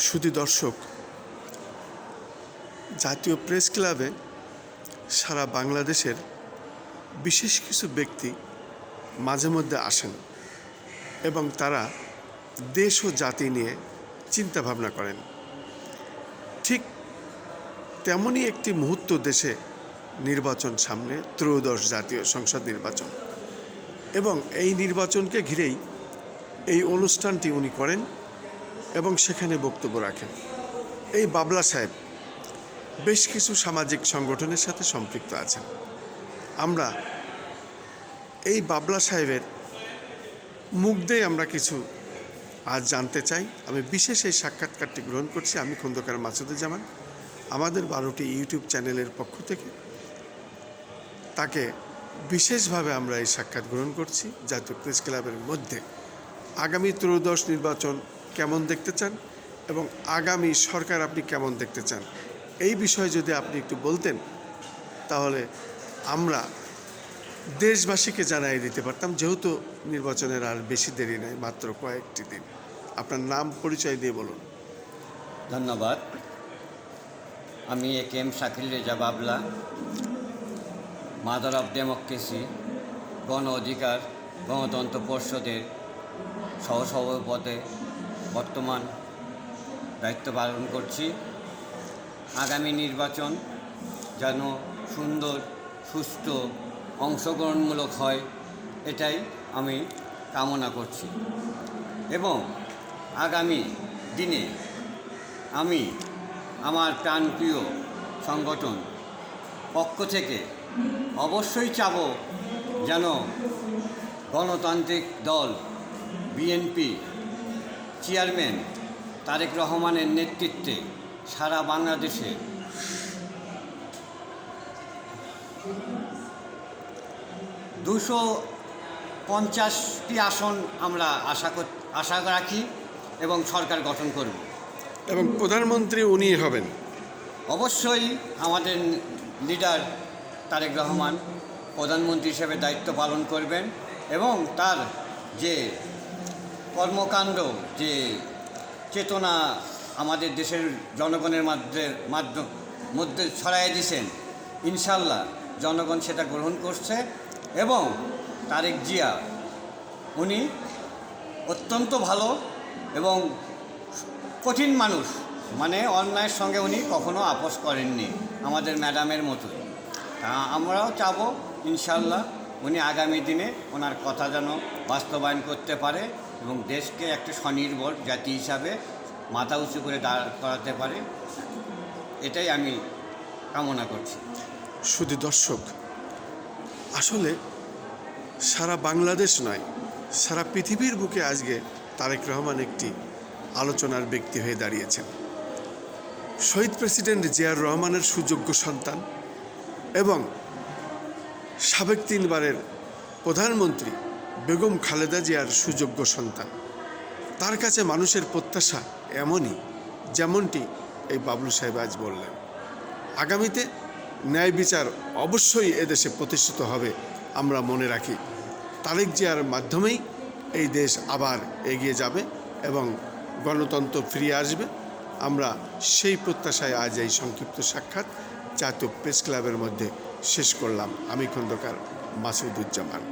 শুধু দর্শক, জাতীয় প্রেস ক্লাবে সারা বাংলাদেশের বিশেষ কিছু ব্যক্তি মাঝে মধ্যে আসেন এবং তারা দেশ ও জাতি নিয়ে চিন্তা ভাবনা করেন। ঠিক তেমনই একটি মুহূর্ত দেশে নির্বাচন সামনে, ত্রয়োদশ জাতীয় সংসদ নির্বাচন, এবং এই নির্বাচনকে ঘিরেই এই অনুষ্ঠানটি উনি করেন এবং সেখানে বক্তব্য রাখেন। এই বাবলা সাহেব বেশ কিছু সামাজিক সংগঠনের সাথে সম্পৃক্ত আছেন। আমরা এই বাবলা সাহেবের মুখ দিয়ে আমরা কিছু আজ জানতে চাই। আমি বিশেষ এই সাক্ষাৎকারটি গ্রহণ করছি। আমি খন্দকার মাসুদুজ্জামান, আমাদের 12টি ইউটিউব চ্যানেলের পক্ষ থেকে তাকে বিশেষভাবে আমরা এই সাক্ষাৎ গ্রহণ করছি। জাতীয় প্রেস ক্লাবের মধ্যে আগামী ত্রয়োদশ নির্বাচন কেমন দেখতে চান এবং আগামী সরকার আপনি কেমন দেখতে চান, এই বিষয়ে যদি আপনি একটু বলতেন তাহলে আমরা দেশবাসীকে জানিয়ে দিতে পারতাম, যেহেতু নির্বাচনের আর বেশি দেরি নেই, মাত্র কয়েকটি দিন। আপনার নাম পরিচয় দিয়ে বলুন। ধন্যবাদ। আমি A K M. Shakil Reza Babla, mother of democracy গণ অধিকার গণতন্ত্র পরিষদের সহসভাপতি বর্তমান দায়িত্ব পালন করছি। আগামী নির্বাচন যেন সুন্দর, সুষ্ঠু, অংশগ্রহণমূলক হয়, এটাই আমি কামনা করছি। এবং আগামী দিনে আমি আমার প্রাণপ্রিয় সংগঠন পক্ষ থেকে অবশ্যই চাব যেন গণতান্ত্রিক দল বিএনপি চেয়ারম্যান তারেক রহমানের নেতৃত্বে সারা বাংলাদেশে $250টি আসন আমরা আশা রাখি এবং সরকার গঠন করব। এবং প্রধানমন্ত্রী উনিই হবেন। অবশ্যই আমাদের লিডার তারেক রহমান প্রধানমন্ত্রী হিসেবে দায়িত্ব পালন করবেন এবং তার যে কর্মকাণ্ড, যে চেতনা আমাদের দেশের জনগণের মধ্যে ছড়াইয়ে দিয়েছেন, ইনশাল্লাহ জনগণ সেটা গ্রহণ করছে। এবং তারেক জিয়া উনি অত্যন্ত ভালো এবং কঠিন মানুষ, মানে অন্যায়ের সঙ্গে উনি কখনো আপোষ করেননি, আমাদের ম্যাডামের মতোই। তা আমরাও চাব ইনশাল্লাহ উনি আগামী দিনে ওনার কথা যেন বাস্তবায়ন করতে পারে এবং দেশকে একটা স্বনির্ভর জাতি হিসাবে মাথা উঁচু করে দাঁড় করাতে পারে, এটাই আমি কামনা করছি। শুধু দর্শক, আসলে সারা বাংলাদেশ নয়, সারা পৃথিবীর বুকে আজকে তারেক রহমান একটি আলোচনার ব্যক্তি হয়ে দাঁড়িয়েছেন। শহীদ প্রেসিডেন্ট জিয়াউর রহমানের সুযোগ্য সন্তান এবং সাবেক 3 বারের প্রধানমন্ত্রী বেগম খালেদা জিয়ার সুযোগ্য সন্তান। তার কাছে মানুষের প্রত্যাশা এমনই, যেমনটি এই বাবলু সাহেব আজ বললেন। আগামীতে ন্যায় বিচার অবশ্যই এদেশে প্রতিষ্ঠিত হবে, আমরা মনে রাখি। তারেক জিয়ার মাধ্যমেই এই দেশ আবার এগিয়ে যাবে এবং গণতন্ত্র ফিরিয়ে আসবে। আমরা সেই প্রত্যাশায় আজ এই সংক্ষিপ্ত সাক্ষাৎ জাতীয় প্রেস ক্লাবের মধ্যে শেষ করলাম। আমি খন্দকার মাসুদুজ্জামান।